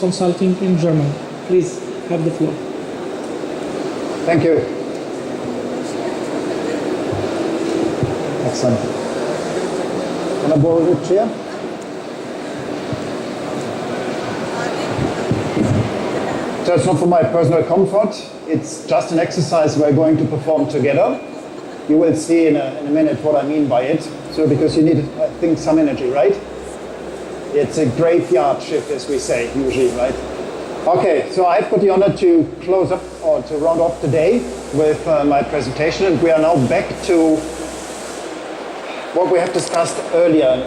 Consulting in German. Please have the floor. Thank you. Excellent. Can I borrow the chair? So it's not for my personal comfort. It's just an exercise we're going to perform together. You will see in a minute what I mean by it. So because you need, I think, some energy, right? It's a graveyard shift, as we say, usually, right? Okay, so I've got the honor to close up or to round off today with my presentation, and we are now back to what we have discussed earlier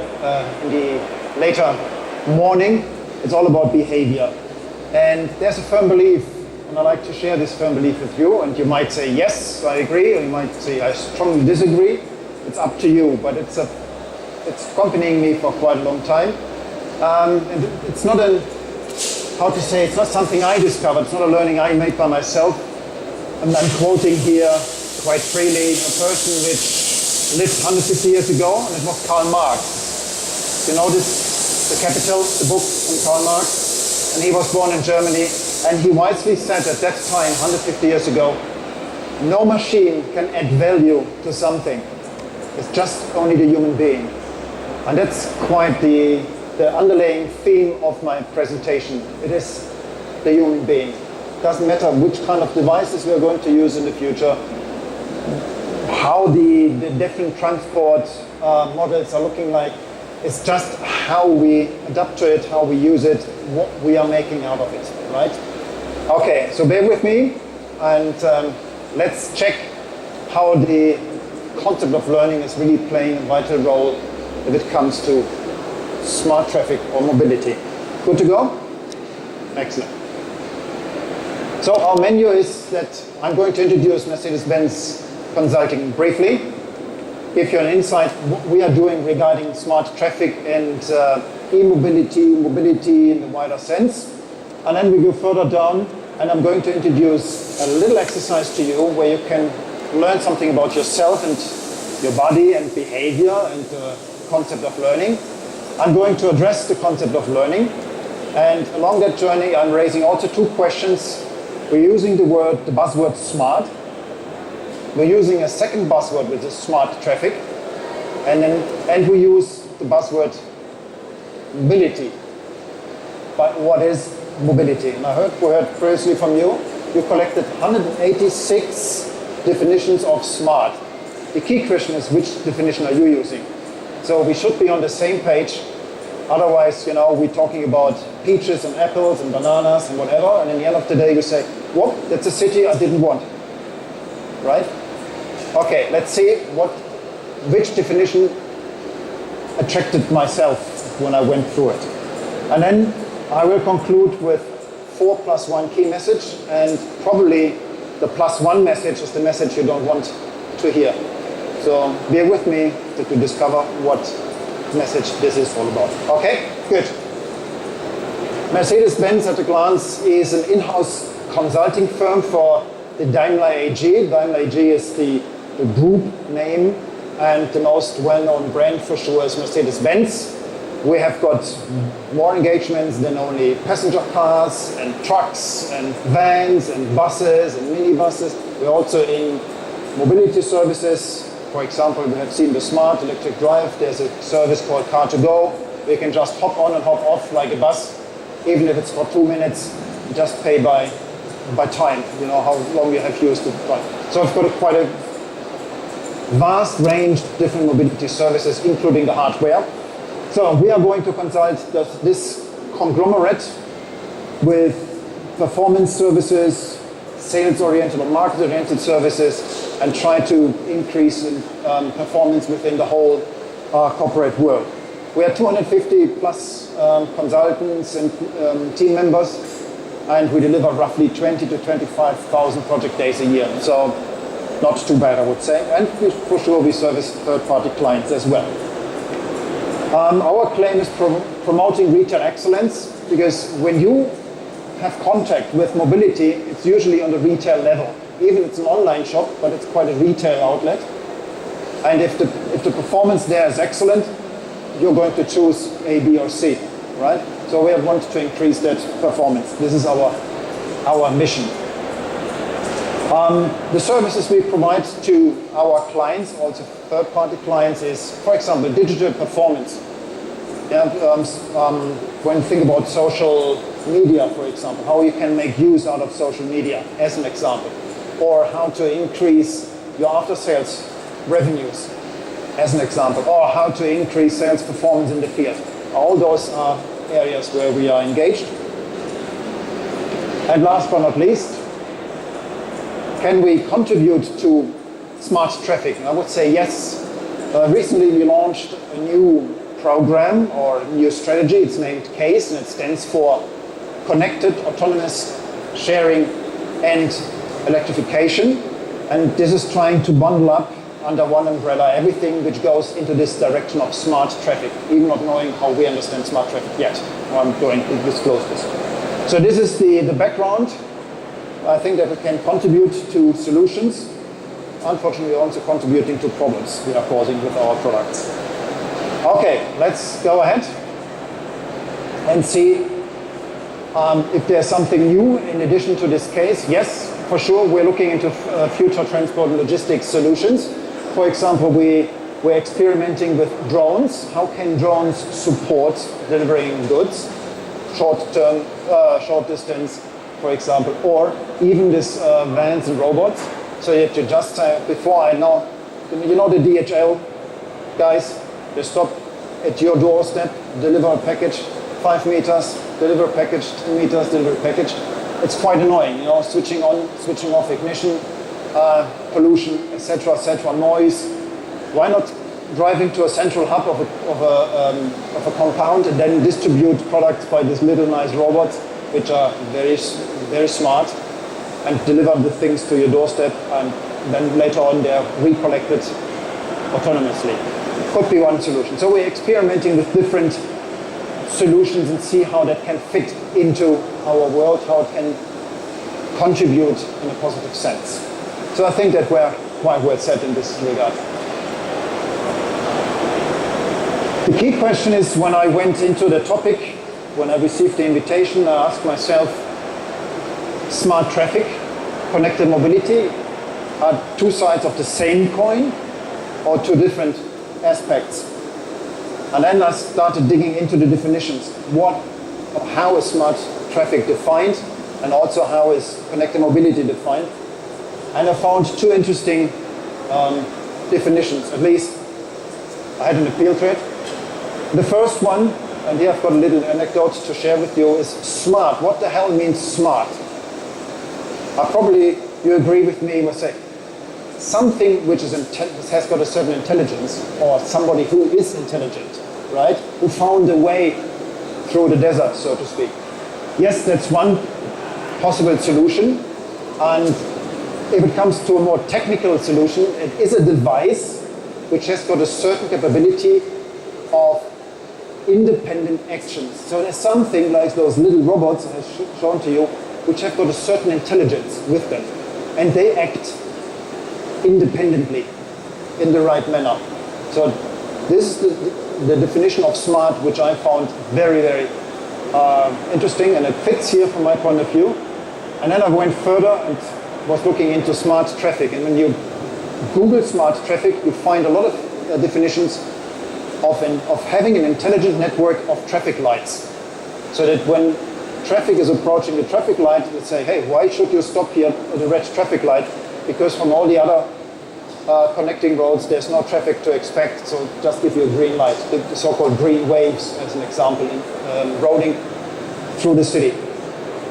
in the later morning. It's all about behavior. And there's a firm belief, and I'd like to share this firm belief with you, and you might say, yes, I agree, or you might say, I strongly disagree. It's up to you, but it's accompanying me for quite a long time. And it's not it's not something I discovered, it's not a learning I made by myself. And I'm quoting here quite freely a person which lived 150 years ago, and it was Karl Marx. You know the Capital, the book from Karl Marx? And he was born in Germany, and he wisely said at that time, 150 years ago, no machine can add value to something. It's just only the human being. And that's quite the underlying theme of my presentation. It is the human being. It doesn't matter which kind of devices we're going to use in the future, how the different transport models are looking like. It's just how we adapt to it, how we use it, what we are making out of it, right? Okay, so bear with me, and let's check how the concept of learning is really playing a vital role if it comes to smart traffic or mobility. Good to go? Excellent. So our menu is that I'm going to introduce Mercedes-Benz Consulting briefly, give you an insight what we are doing regarding smart traffic and e-mobility, mobility in the wider sense. And then we go further down, and I'm going to introduce a little exercise to you where you can learn something about yourself and your body and behavior and the concept of learning. I'm going to address the concept of learning, and along that journey I'm raising also two questions. We're using the buzzword smart. We're using a second buzzword, which is smart traffic, and we use the buzzword mobility. But what is mobility? And we heard previously from you, you collected 186 definitions of smart. The key question is, which definition are you using? So we should be on the same page. Otherwise, we're talking about peaches and apples and bananas and whatever, and in the end of the day you say, whoop, that's a city I didn't want, right? Okay, let's see which definition attracted myself when I went through it. And then I will conclude with 4+1 key message, and probably the +1 message is the message you don't want to hear. So bear with me to discover what message this is all about. Okay, good. Mercedes-Benz at a glance is an in-house consulting firm for the Daimler AG. Daimler AG is the group name, and the most well-known brand for sure is Mercedes-Benz. We have got more engagements than only passenger cars and trucks and vans and buses and minibuses. We're also in mobility services. For example, we have seen the smart electric drive. There's a service called Car2Go. We can just hop on and hop off like a bus, even if it's for 2 minutes. You just pay by time, how long you have used it. So I've got quite a vast range of different mobility services, including the hardware. So we are going to consult this conglomerate with performance services, sales-oriented or market-oriented services, and try to increase performance within the whole corporate world. We are 250 plus consultants and team members, and we deliver roughly 20 to 25,000 project days a year. So not too bad, I would say. And for sure we service third-party clients as well. Our claim is promoting retail excellence, because when you have contact with mobility, it's usually on the retail level. Even it's an online shop, but it's quite a retail outlet. And if the performance there is excellent, you're going to choose A, B, or C, right? So we want to increase that performance. This is our mission. The services we provide to our clients, also third-party clients, is, for example, digital performance. Yeah, when you think about social media, for example, how you can make use out of social media, as an example, or how to increase your after-sales revenues, as an example, or how to increase sales performance in the field. All those are areas where we are engaged. And last but not least, can we contribute to smart traffic? And I would say yes. Recently we launched a new program or a new strategy. It's named CASE, and it stands for Connected, Autonomous, Sharing and Electrification. And this is trying to bundle up under one umbrella everything which goes into this direction of smart traffic, even not knowing how we understand smart traffic yet. I'm going to disclose this. So this is the background. I think that we can contribute to solutions. Unfortunately, we're also contributing to problems we are causing with our products. Okay, let's go ahead and see if there's something new in addition to this case. Yes, for sure, we're looking into future transport and logistics solutions. For example, we're experimenting with drones. How can drones support delivering goods, short distance, for example, or even this vans and robots. So that you just before I know, you know the DHL guys, they stop at your doorstep, deliver a package, 5 meters, deliver a package, 2 meters, deliver a package. It's quite annoying, you know, switching on, switching off ignition, pollution, etc., noise. Why not driving to a central hub of a compound and then distribute products by these little nice robots, which are very, very smart, and deliver the things to your doorstep, and then later on they're recollected autonomously. Could be one solution. So we're experimenting with different solutions and see how that can fit into our world, how it can contribute in a positive sense. So I think that we're quite well set in this regard. The key question is, when I went into the topic, when I received the invitation, I asked myself, smart traffic, connected mobility, are two sides of the same coin or two different aspects? And then I started digging into the definitions. How is smart traffic defined, and also how is connected mobility defined? And I found two interesting definitions, at least I had an appeal to it. The first one, and here I've got a little anecdote to share with you, is smart. What the hell means smart? Probably you agree with me when I say something which has got a certain intelligence, or somebody who is intelligent, right? Who found a way through the desert, so to speak. Yes, that's one possible solution. And if it comes to a more technical solution, it is a device which has got a certain capability of independent actions. So there's something like those little robots I have shown to you, which have got a certain intelligence with them, and they act independently in the right manner. So this is the definition of smart, which I found very, very interesting, and it fits here from my point of view. And then I went further and was looking into smart traffic, and when you Google smart traffic, you find a lot of definitions of having an intelligent network of traffic lights, so that when traffic is approaching the traffic light, you say, hey, why should you stop here at the red traffic light? Because from all the other connecting roads, there's no traffic to expect, so just give you a green light, the so-called green waves, as an example, in roading through the city.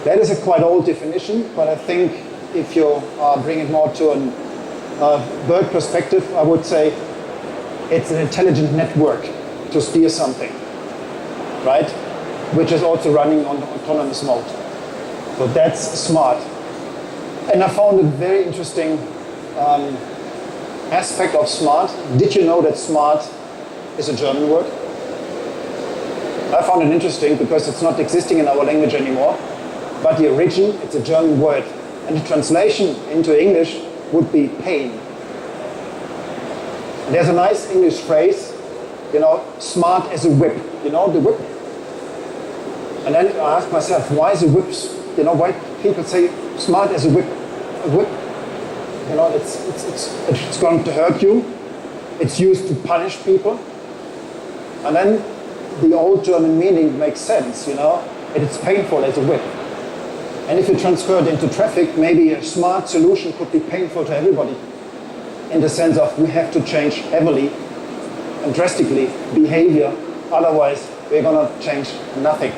That is a quite old definition, but I think if you bring it more to a bird perspective, I would say it's an intelligent network to steer something, right? Which is also running on autonomous mode. So that's smart. And I found a very interesting aspect of smart. Did you know that smart is a German word? I found it interesting because it's not existing in our language anymore, but the origin, it's a German word. And the translation into English would be pain. And there's a nice English phrase, you know, smart as a whip. You know the whip? And then I ask myself, why is a whip, why people say smart as a whip? A whip, it's going to hurt you. It's used to punish people. And then the old German meaning makes sense, it's painful as a whip. And if you transfer it into traffic, maybe a smart solution could be painful to everybody. In the sense of we have to change heavily and drastically behavior, otherwise we're going to change nothing.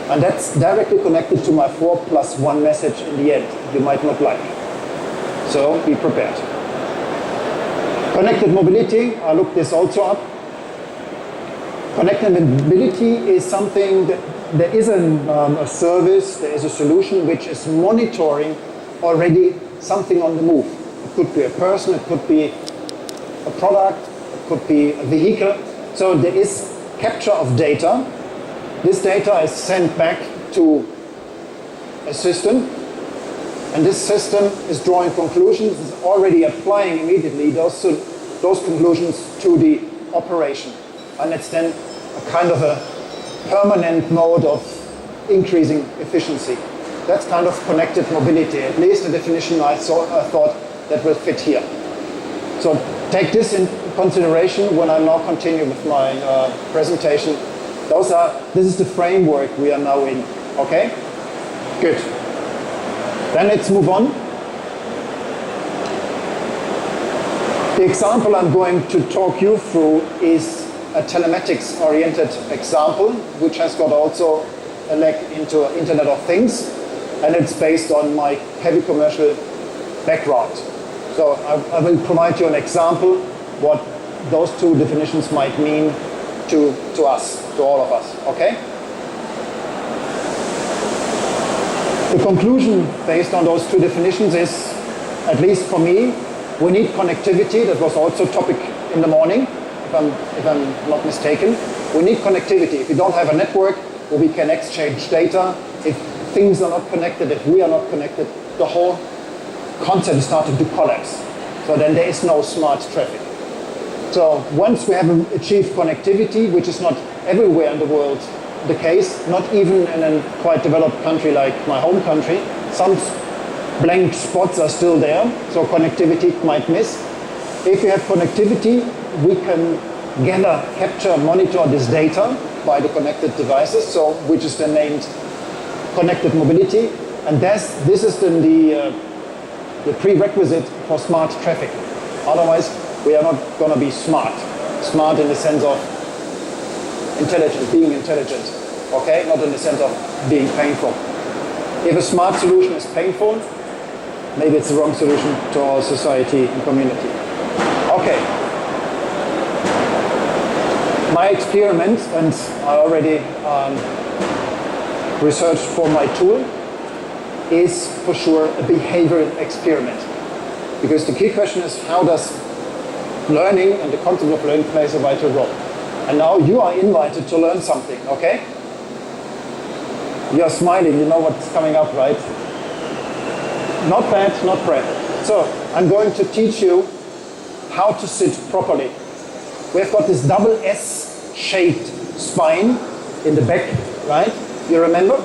And that's directly connected to my 4+1 message in the end, you might not like. So be prepared. Connected mobility, I looked this also up. Connected mobility is something that there is a service, there is a solution which is monitoring already something on the move. It could be a person, it could be a product, it could be a vehicle. So there is capture of data. This data is sent back to a system, and this system is drawing conclusions, is already applying immediately those conclusions to the operation. And it's then a kind of a permanent mode of increasing efficiency. That's kind of connected mobility, at least the definition I thought that will fit here. So take this in consideration when I now continue with my presentation. This is the framework we are now in, okay? Good. Then let's move on. The example I'm going to talk you through is a telematics-oriented example, which has got also a leg into Internet of Things, and it's based on my heavy commercial background. So I will provide you an example what those two definitions might mean to us, to all of us, okay? The conclusion based on those two definitions is, at least for me, we need connectivity. That was also a topic in the morning, if I'm not mistaken. We need connectivity. If we don't have a network where we can exchange data, if things are not connected, if we are not connected, the whole concept is starting to collapse. So then there is no smart traffic. So once we have achieved connectivity, which is not everywhere in the world the case, not even in a quite developed country like my home country, some blank spots are still there, so connectivity might miss. If you have connectivity, we can gather, capture, monitor this data by the connected devices, so which is then named connected mobility, and this is then the prerequisite for smart traffic. Otherwise, we are not going to be smart. Smart in the sense of intelligent, being intelligent, okay? Not in the sense of being painful. If a smart solution is painful, maybe it's the wrong solution to our society and community. Okay. My experiment, and I already researched for my tool, is for sure a behavioral experiment. Because the key question is, how does learning and the concept of learning plays a vital role? And now you are invited to learn something, okay? You are smiling, you know what's coming up, right? Not bad, not bad. So I'm going to teach you how to sit properly. We've got this double S-shaped spine in the back, right? You remember?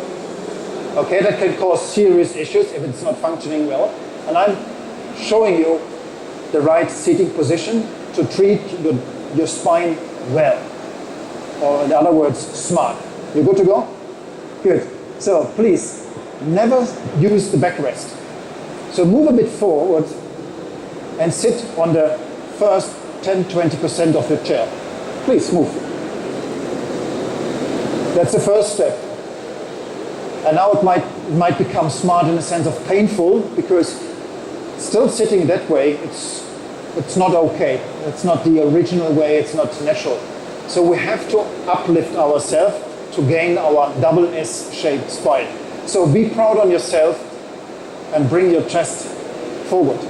Okay, that can cause serious issues if it's not functioning well. And I'm showing you the right seating position to treat your spine well. Or in other words, smart. You good to go? Good. So please, never use the backrest. So move a bit forward and sit on the first 10-20% of your chair. Please move. That's the first step. And now it might become smart in the sense of painful, because still sitting that way, it's not okay. It's not the original way, it's not natural. So we have to uplift ourselves to gain our double S-shaped spine. So be proud on yourself and bring your chest forward.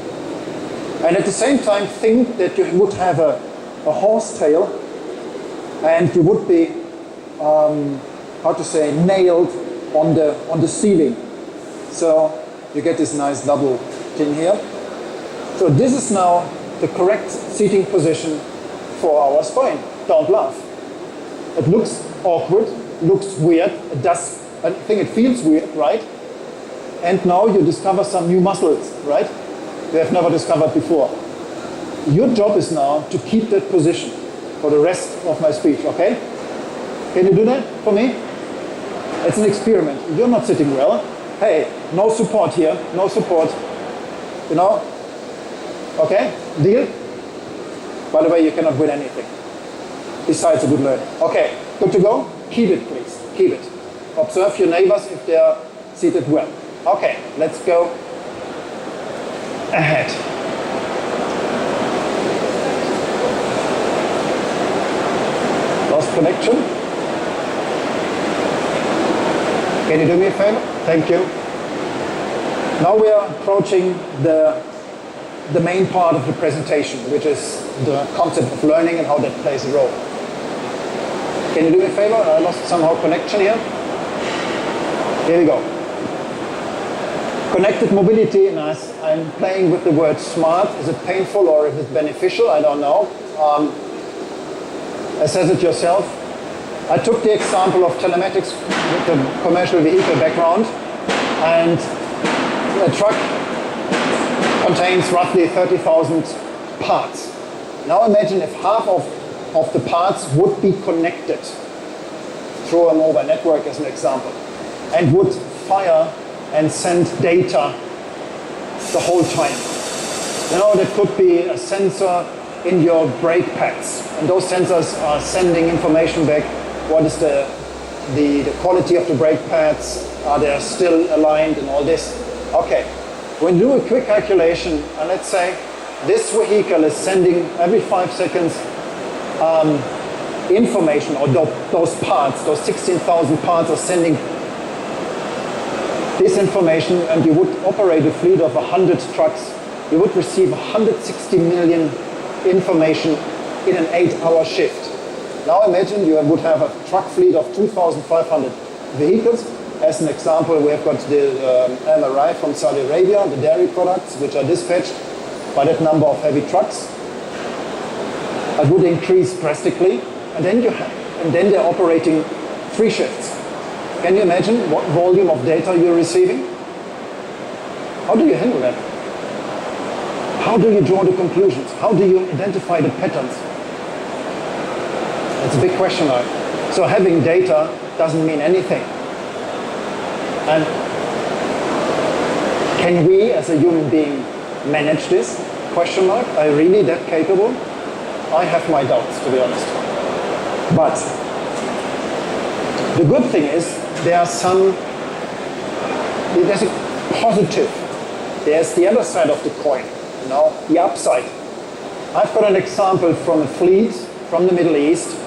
And at the same time, think that you would have a horse tail and you would be, nailed on the ceiling. So you get this nice double thing here. So this is now the correct seating position for our spine. Don't laugh. It looks awkward, looks weird. It does, I think it feels weird, right? And now you discover some new muscles, right? You have never discovered before. Your job is now to keep that position for the rest of my speech, okay? Can you do that for me? It's an experiment. You're not sitting well. Hey, no support here, no support. You know? Okay? Deal? By the way, you cannot win anything besides a good learning. Okay, good to go? Keep it, please. Keep it. Observe your neighbors if they are seated well. Okay, let's go ahead. Lost connection. Can you do me a favor? Thank you. Now we are approaching the main part of the presentation, which is the concept of learning and how that plays a role. Can you do me a favor? I lost somehow connection here. Here we go. Connected mobility, and as I'm playing with the word smart, is it painful or is it beneficial? I don't know. Assess it yourself. I took the example of telematics with the commercial vehicle background, and a truck contains roughly 30,000 parts. Now imagine if half of the parts would be connected through a mobile network as an example, and would fire and send data the whole time. You know, that could be a sensor in your brake pads, and those sensors are sending information back. What is the quality of the brake pads? Are they still aligned and all this? Okay, when you do a quick calculation, and let's say this vehicle is sending every 5 seconds information, or those parts, those 16,000 parts are sending this information, and you would operate a fleet of 100 trucks, you would receive 160 million information in an 8-hour shift. Now imagine you would have a truck fleet of 2,500 vehicles. As an example, we have got the MRI from Saudi Arabia, the dairy products, which are dispatched by that number of heavy trucks. It would increase drastically, and then they're operating 3 shifts. Can you imagine what volume of data you're receiving? How do you handle that? How do you draw the conclusions? How do you identify the patterns? It's a big question mark. So having data doesn't mean anything. And can we as a human being manage this? Question mark. Are you really that capable? I have my doubts, to be honest. But the good thing is there's a positive. There's the other side of the coin, you know, the upside. I've got an example from a fleet from the Middle East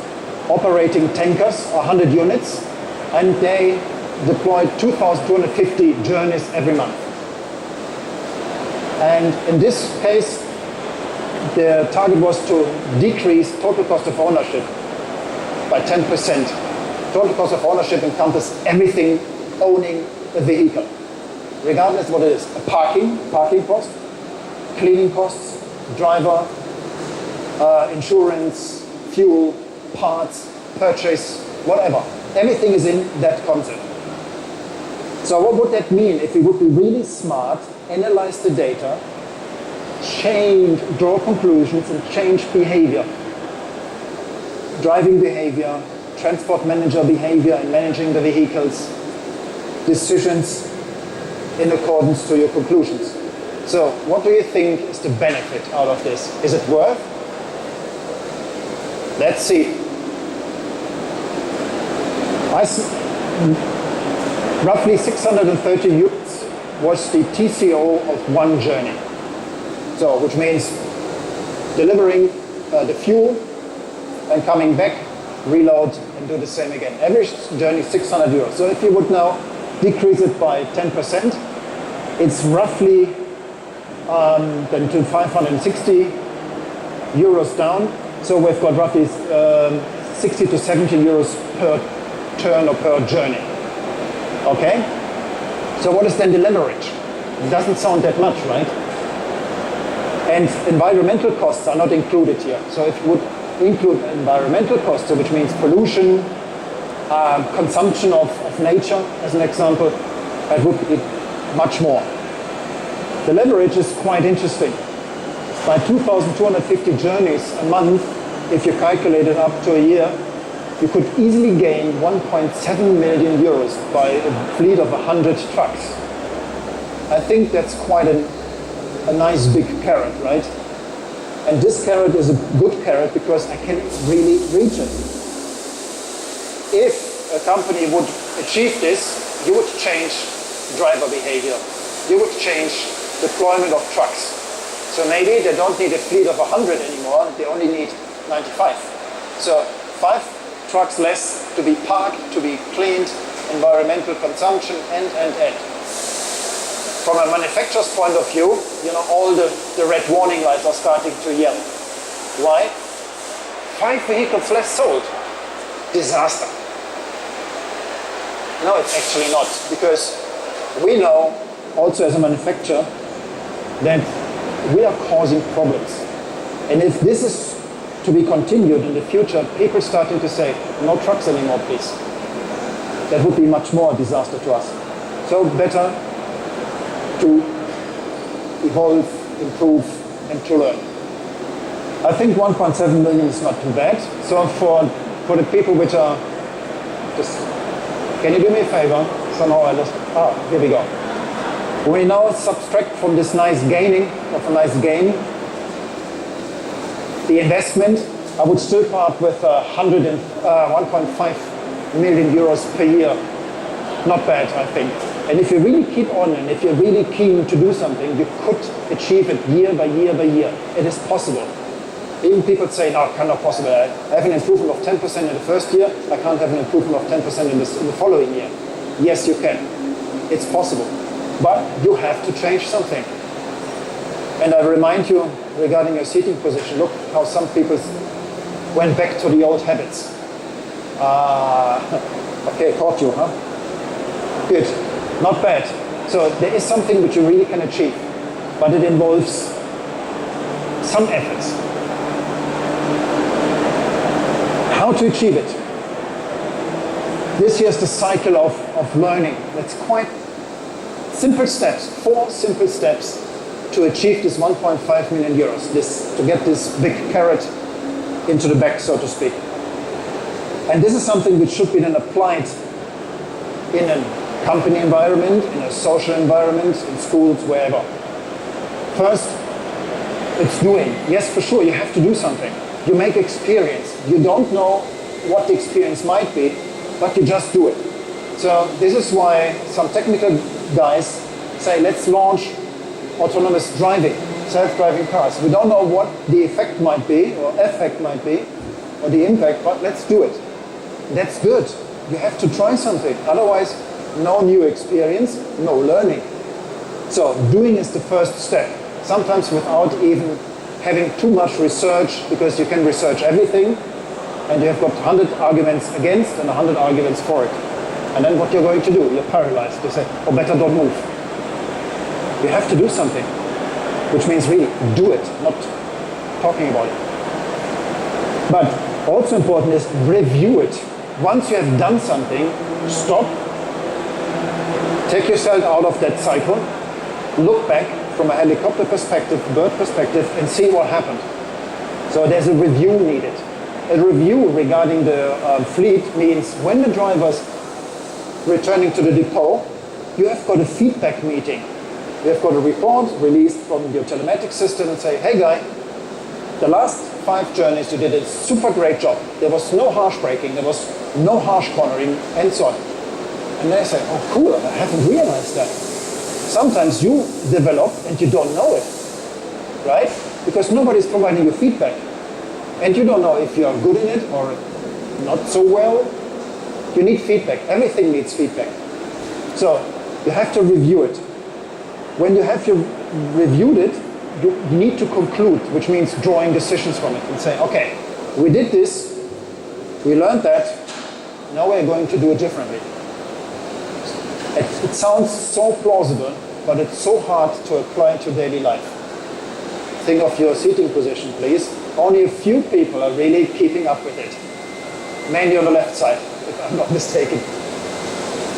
operating tankers, 100 units, and they deployed 2,250 journeys every month. And in this case, the target was to decrease total cost of ownership by 10%. Total cost of ownership encompasses everything owning a vehicle, regardless what it is. A parking cost, cleaning costs, driver, insurance, fuel, parts, purchase, whatever. Everything is in that concept. So what would that mean if we would be really smart, analyze the data, draw conclusions and change behavior? Driving behavior, transport manager behavior in managing the vehicles, decisions in accordance to your conclusions. So what do you think is the benefit out of this? Is it worth? Let's see. Roughly 630 units was the TCO of one journey. So, which means delivering the fuel and coming back, reload and do the same again. Average journey 600 euros. So if you would now decrease it by 10%, it's roughly then to 560 euros down. So we've got roughly 60 to 70 euros per turn or per journey. Okay? So what is then the leverage? It doesn't sound that much, right? And environmental costs are not included here. So if you would include environmental costs, so which means pollution, consumption of nature, as an example, that would be much more. The leverage is quite interesting. By 2,250 journeys a month, if you calculate it up to a year, you could easily gain 1.7 million euros by a fleet of 100 trucks. I think that's quite a nice big carrot, right? And this carrot is a good carrot because I can really reach it. If a company would achieve this, you would change driver behavior. You would change deployment of trucks. So maybe they don't need a fleet of 100 anymore, they only need 95. So 5 trucks less to be parked, to be cleaned, environmental consumption, and. From a manufacturer's point of view, you know, all the red warning lights are starting to yell. Why? 5 vehicles less sold. Disaster. No, it's actually not, because we know, also as a manufacturer, that we are causing problems. And if this is to be continued in the future, people starting to say, no trucks anymore, please. That would be much more a disaster to us. So better to evolve, improve, and to learn. I think 1.7 million is not too bad. So for the people which are just, can you do me a favor? Somehow I lost, here we go. We now subtract from this nice gaining, of a nice gain, the investment. I would still come up with 1.5 million euros per year. Not bad, I think. And if you really keep on, and if you're really keen to do something, you could achieve it year by year by year. It is possible. Even people say, no, it cannot possible. I have an improvement of 10% in the first year. I can't have an improvement of 10% in the following year. Yes, you can. It's possible. But you have to change something. And I remind you, regarding your seating position, look how some people went back to the old habits. Okay, caught you, huh? Good. Not bad. So there is something which you really can achieve, but it involves some efforts. How to achieve it? This here's the cycle of learning. It's quite simple steps, 4 simple steps to achieve this 1.5 million euros, to get this big carrot into the bag, so to speak. And this is something which should be then applied in a company environment, in a social environment, in schools, wherever. First, it's doing. Yes, for sure, you have to do something. You make experience. You don't know what the experience might be, but you just do it. So this is why some technical guys say, let's launch autonomous driving, self-driving cars. We don't know what the effect might be, or the impact, but let's do it. That's good. You have to try something. Otherwise, no new experience, no learning. So doing is the first step. Sometimes without even having too much research, because you can research everything, and you have got 100 arguments against and 100 arguments for it. And then what you're going to do? You're paralyzed. You say, oh, better don't move. You have to do something, which means really do it, not talking about it. But also important is review it. Once you have done something, stop, take yourself out of that cycle, look back from a helicopter perspective, bird perspective, and see what happened. So there's a review needed. A review regarding the fleet means when the driver's returning to the depot, you have got a feedback meeting. You have got a report released from your telematics system and say, hey guy, the last 5 journeys you did a super great job. There was no harsh braking, there was no harsh cornering, and so on. And they say, oh cool, I haven't realized that. Sometimes you develop and you don't know it, right? Because nobody's providing you feedback. And you don't know if you're good in it or not so well. You need feedback. Everything needs feedback. So you have to review it. When you have reviewed it, you need to conclude, which means drawing decisions from it and say, okay, we did this, we learned that, now we're going to do it differently. It sounds so plausible, but it's so hard to apply to daily life. Think of your seating position, please. Only a few people are really keeping up with it. Mainly on the left side. if I'm not mistaken.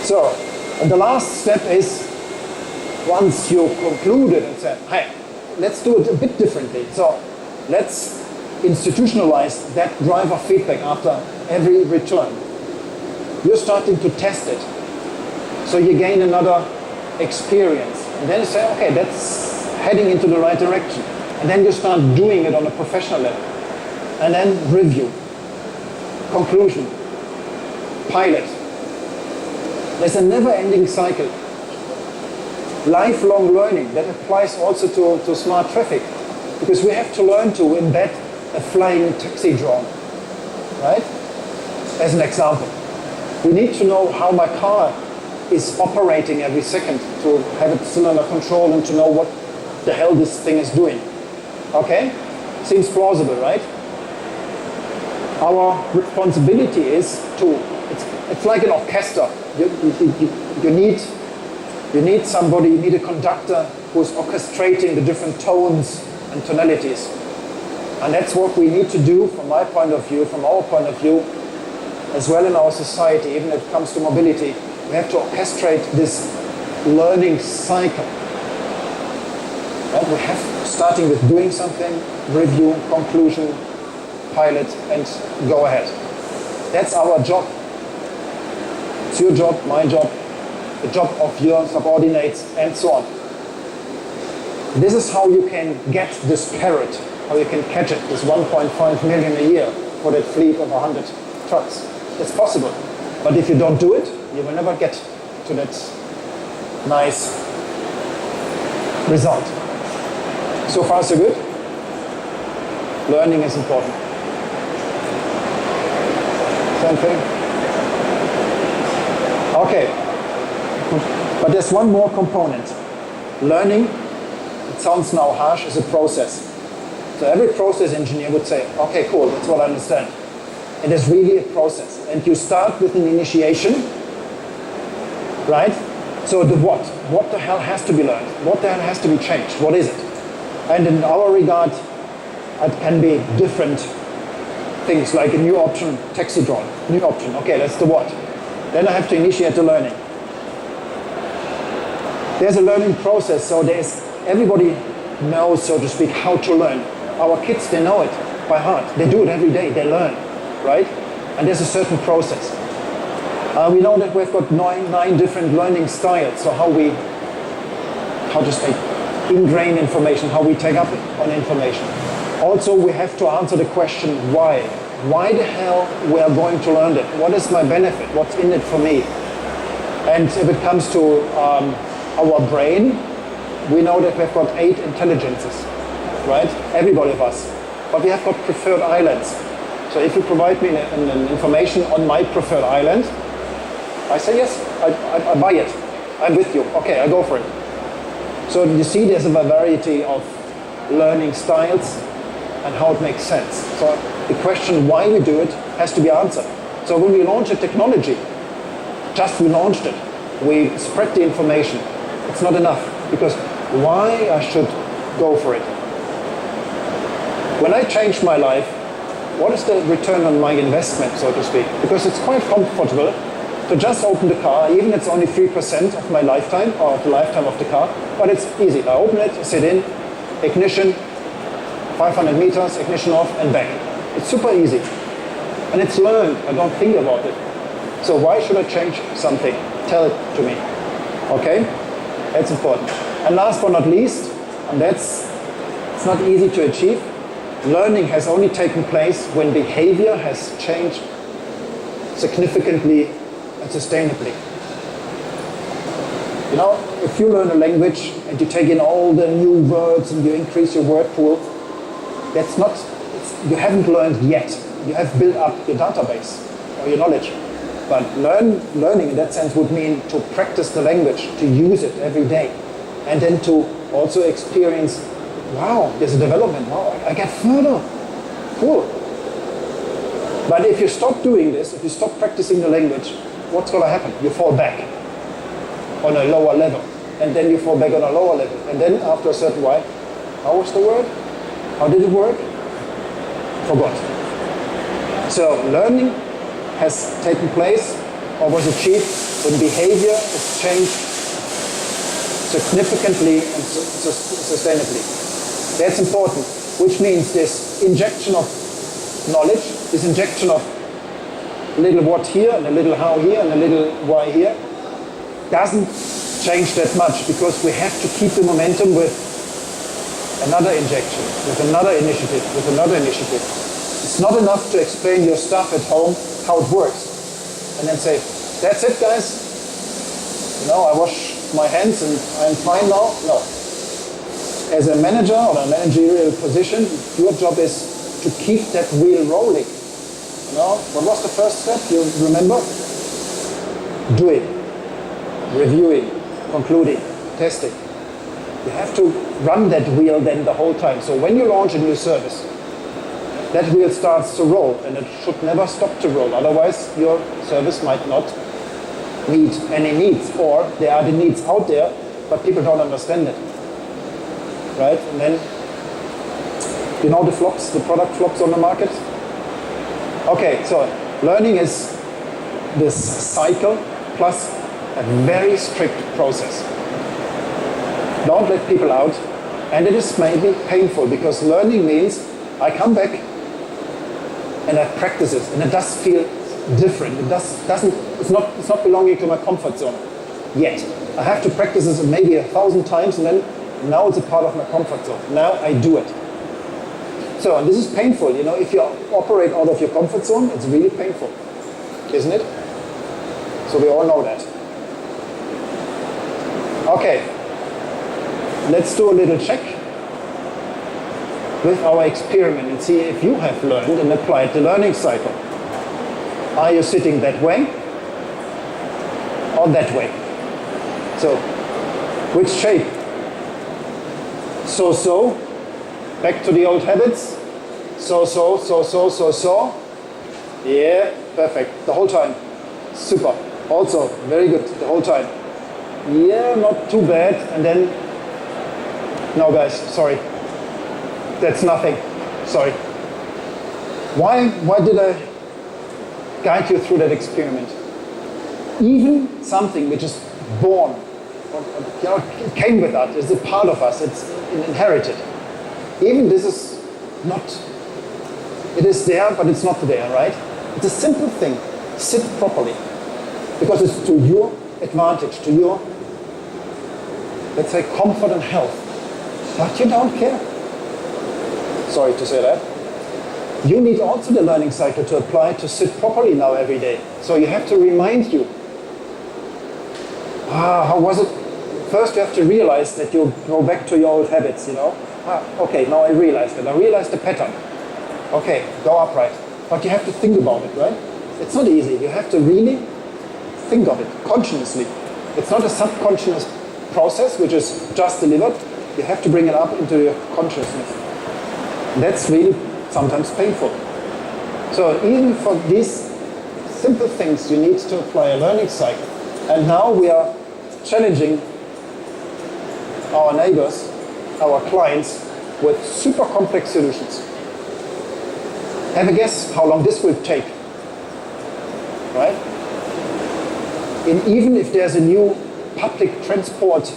So, and the last step is, once you concluded and said, hey, let's do it a bit differently. So let's institutionalize that driver feedback after every return. You're starting to test it. So you gain another experience. And then you say, okay, that's heading into the right direction. And then you start doing it on a professional level. And then review. Conclusion. Pilot. There's a never-ending cycle. Lifelong learning, that applies also to smart traffic. Because we have to learn to embed a flying taxi drone, right? As an example. We need to know how my car is operating every second to have it still under control and to know what the hell this thing is doing. Okay? Seems plausible, right? Our responsibility is to, it's like an orchestra. You need somebody, you need a conductor who's orchestrating the different tones and tonalities. And that's what we need to do from my point of view, from our point of view, as well in our society, even when it comes to mobility. We have to orchestrate this learning cycle. Right? We have, starting with doing something, review, conclusion, pilot, and go ahead. That's our job. It's your job, my job, the job of your subordinates, and so on. This is how you can get this carrot, how you can catch it, this 1.5 million a year for that fleet of 100 trucks. It's possible. But if you don't do it, you will never get to that nice result. So far, so good. Learning is important. Same thing. Okay. But there's one more component. Learning, it sounds now harsh, is a process. So every process engineer would say, okay, cool, that's what I understand. It is really a process. And you start with an initiation, right? So the what? What the hell has to be learned? What the hell has to be changed? What is it? And in our regard, it can be different things like a new option, taxi drone, new option. Okay, that's the what. Then I have to initiate the learning. There's a learning process, so everybody knows, so to speak, how to learn. Our kids, they know it by heart. They do it every day, they learn, right? And there's a certain process. We know that we've got nine different learning styles, so how to say, ingrain information, how we take up on information. Also, we have to answer the question, why? Why the hell we are going to learn it? What is my benefit? What's in it for me? And if it comes to our brain, we know that we've got 8 intelligences, right? Everybody of us. But we have got preferred islands. So if you provide me an information on my preferred island, I say yes, I buy it. I'm with you. Okay, I go for it. So you see there's a variety of learning styles and how it makes sense. So the question why we do it has to be answered. So when we launch a technology, just we launched it, we spread the information. It's not enough, because why I should go for it? When I changed my life, what is the return on my investment, so to speak? Because it's quite comfortable to just open the car, even it's only 3% of my lifetime, or the lifetime of the car, but it's easy. I open it, sit in, ignition, 500 meters, ignition off, and back. It's super easy. And it's learned, I don't think about it. So why should I change something? Tell it to me, okay? That's important. And last but not least, and it's not easy to achieve, learning has only taken place when behavior has changed significantly and sustainably. You know, if you learn a language and you take in all the new words and you increase your word pool, you haven't learned yet. You have built up your database or your knowledge. But learning in that sense would mean to practice the language, to use it every day, and then to also experience, wow, there's a development, wow, I get further, cool. But if you stop doing this, if you stop practicing the language, what's going to happen? You fall back on a lower level, and then you fall back on a lower level, and then after a certain while, how was the word? How did it work? Forgot. So learning has taken place or was achieved when behavior is changed significantly and sustainably. That's important, which means this injection of knowledge, this injection of a little what here and a little how here and a little why here doesn't change that much, because we have to keep the momentum with another injection, with another initiative, with another initiative. It's not enough to explain your stuff at home, how it works, and then say, that's it guys, I wash my hands and I'm fine now. No. As a manager or a managerial position, your job is to keep that wheel rolling. What was the first step? You remember? Doing, reviewing, concluding, testing. You have to run that wheel then the whole time. So when you launch a new service, that wheel starts to roll, and it should never stop to roll. Otherwise, your service might not meet any needs, or there are the needs out there, but people don't understand it. Right? And then, the flops, the product flops on the market? Okay, so learning is this cycle plus a very strict process. Don't let people out, and it is maybe painful, because learning means I come back and I practice it, and it does feel different. It's not belonging to my comfort zone yet. I have to practice this maybe 1,000 times, and then now it's a part of my comfort zone. Now I do it. So, and this is painful, if you operate out of your comfort zone, it's really painful, isn't it? So we all know that. Okay, let's do a little check with our experiment and see if you have learned and applied the learning cycle. Are you sitting that way or that way? So, which shape? So, back to the old habits. So. Yeah, perfect. The whole time. Super. Also, very good. The whole time. Yeah, not too bad. And then, no guys, sorry. That's nothing. Sorry. Why did I guide you through that experiment? Even something which is born, it came with us, it's a part of us, it's inherited. Even this is not, it is there, but it's not there, right? It's a simple thing. Sit properly. Because it's to your advantage, to your, let's say, comfort and health. But you don't care. Sorry to say that. You need also the learning cycle to apply to sit properly now every day. So you have to remind you. How was it? First you have to realize that you go back to your old habits, Okay, now I realized it. I realized the pattern. Okay, go upright. But you have to think about it, right? It's not easy. You have to really think of it consciously. It's not a subconscious process which is just delivered. You have to bring it up into your consciousness. That's really sometimes painful. So even for these simple things, you need to apply a learning cycle. And now we are challenging our neighbors, our clients, with super complex solutions. Have a guess how long this will take, right? And even if there's a new public transport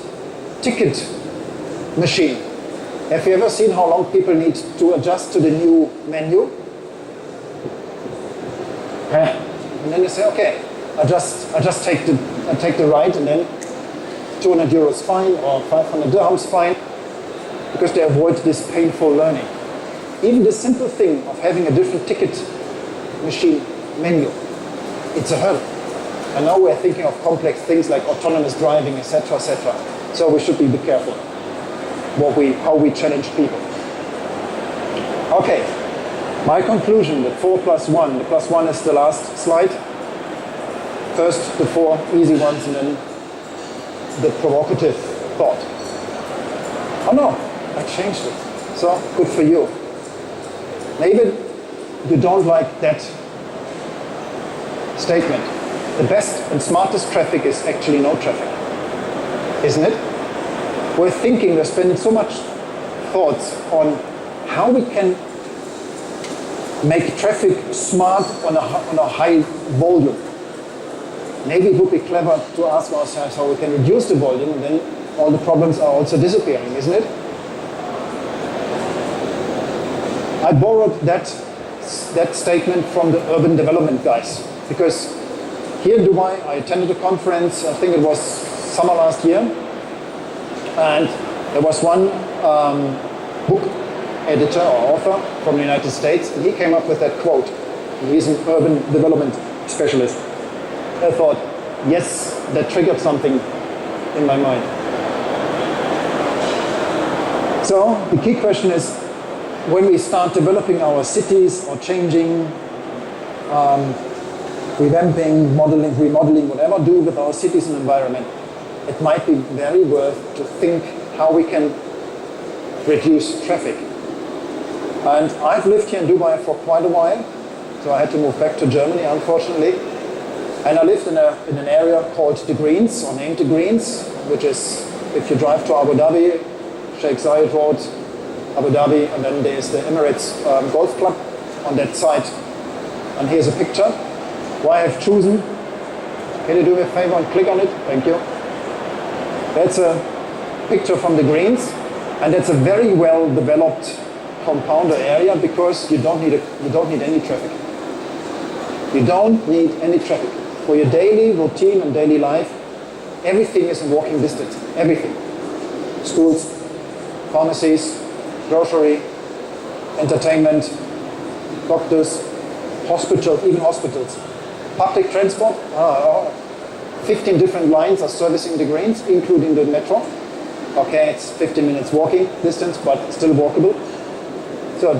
ticket machine, have you ever seen how long people need to adjust to the new menu? And then you say, okay, I just take the ride, and then 200 euros fine or 500 dirhams fine, because they avoid this painful learning. Even the simple thing of having a different ticket machine menu, it's a hurdle. And now we're thinking of complex things like autonomous driving, etc., etc. So we should be careful how we challenge people. Okay, my conclusion, the 4 plus 1. The plus 1 is the last slide. First the 4 easy ones, and then the provocative thought. Oh no, I changed it. So, good for you. Maybe you don't like that statement. The best and smartest traffic is actually no traffic. Isn't it? We're spending so much thoughts on how we can make traffic smart on a high volume. Maybe it would be clever to ask ourselves how we can reduce the volume, and then all the problems are also disappearing, isn't it? I borrowed that statement from the urban development guys, because here in Dubai I attended a conference, I think it was summer last year, and there was one book editor or author from the United States, and he came up with that quote. He's an urban development specialist. I thought, yes, that triggered something in my mind. So the key question is, when we start developing our cities or changing, revamping, modeling, remodeling, whatever do with our cities and environment, it might be very worth to think how we can reduce traffic. And I've lived here in Dubai for quite a while, so I had to move back to Germany, unfortunately. And I lived in an area called the Greens, or named the Greens, which is, if you drive to Abu Dhabi, Sheikh Zayed Road, Abu Dhabi, and then there's the Emirates Golf Club on that side. And here's a picture. Why I've chosen. Can you do me a favor and click on it? Thank you. That's a picture from the Greens, and that's a very well developed compounder area because you don't need any traffic. You don't need any traffic. For your daily routine and daily life, everything is in walking distance. Everything. Schools, pharmacies, grocery, entertainment, doctors, hospitals, even hospitals. Public transport, 15 different lines are servicing the Greens, including the metro. Okay, it's 15 minutes walking distance, but still walkable. So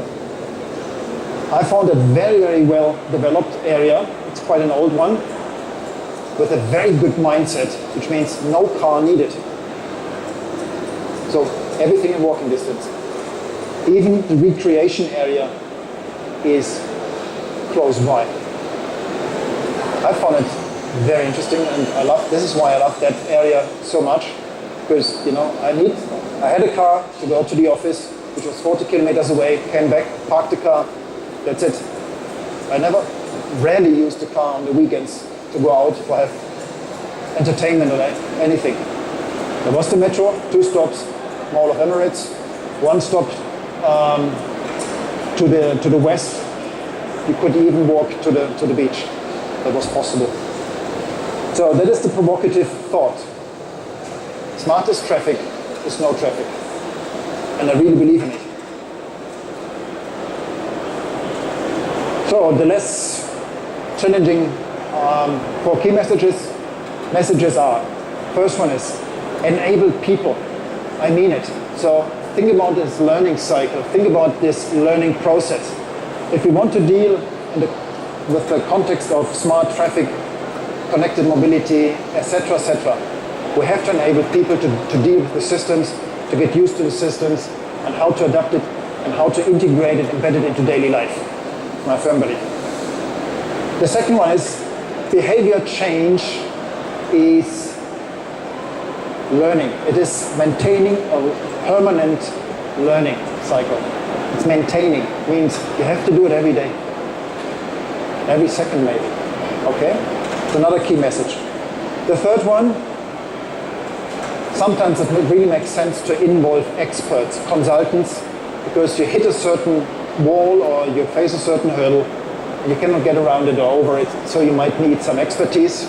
I found a very, very well developed area. It's quite an old one, with a very good mindset, which means no car needed. So everything in walking distance. Even the recreation area is close by. I found it very interesting, and this is why I love that area so much, because I had a car to go to the office, which was 40 kilometers away, came back, parked the car, that's it. I rarely used the car on the weekends to go out to have entertainment or anything. There was the metro, 2 stops, Mall of Emirates, 1 stop to the west. You could even walk to the beach. That was possible. So that is the provocative thought. Smartest traffic is no traffic. And I really believe in it. So the less challenging 4 key messages are, first one is enable people. I mean it. So think about this learning cycle. Think about this learning process. If we want to deal with the context of smart traffic, connected mobility, etc., we have to enable people to deal with the systems, to get used to the systems, and how to adapt it, and how to integrate it, embed it into daily life. My firm belief. The second one is behavior change is learning. It is maintaining a permanent learning cycle. It's maintaining, means you have to do it every day. Every second maybe. Okay? It's another key message. The third one, sometimes it really makes sense to involve experts, consultants, because you hit a certain wall or you face a certain hurdle and you cannot get around it or over it, so you might need some expertise.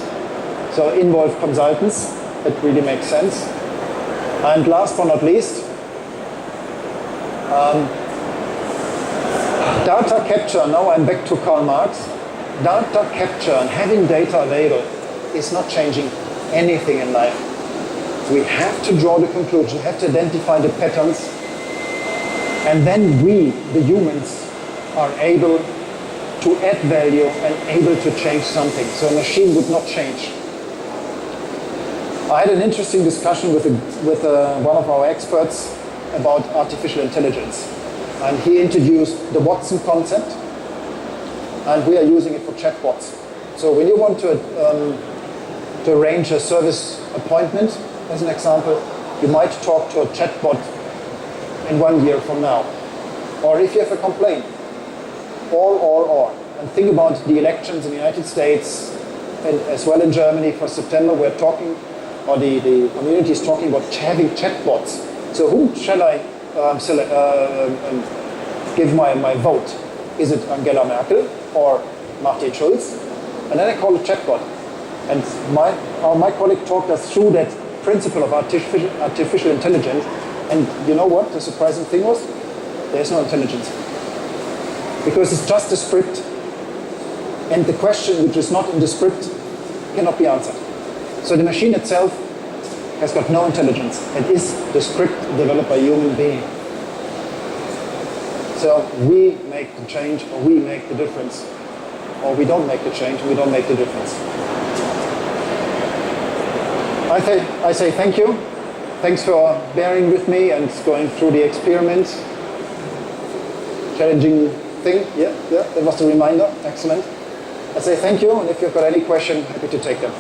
So involve consultants, that really makes sense. And last but not least, data capture. Now I'm back to Karl Marx. Data capture and having data available is not changing anything in life. We have to draw the conclusion, have to identify the patterns, and then we, the humans, are able to add value and able to change something. So a machine would not change. I had an interesting discussion with one of our experts about artificial intelligence. And he introduced the Watson concept, and we are using it for chatbots. So when you want to arrange a service appointment, as an example, you might talk to a chatbot in 1 year from now. Or if you have a complaint, or. And think about the elections in the United States and as well in Germany for September. We're talking, or the community is talking about having chatbots. So whom shall I give my vote? Is it Angela Merkel or Martin Schulz? And then I call it chatbot. And my colleague talked us through that principle of artificial intelligence. And you know what the surprising thing was? There's no intelligence. Because it's just a script. And the question which is not in the script cannot be answered. So the machine itself has got no intelligence. It is the script developed by a human being. So we make the change, or we make the difference. Or we don't make the change, and we don't make the difference. I say thank you. Thanks for bearing with me and going through the experiment. Challenging thing. Yeah, that was the reminder. Excellent. I say thank you, and if you've got any question, happy to take them.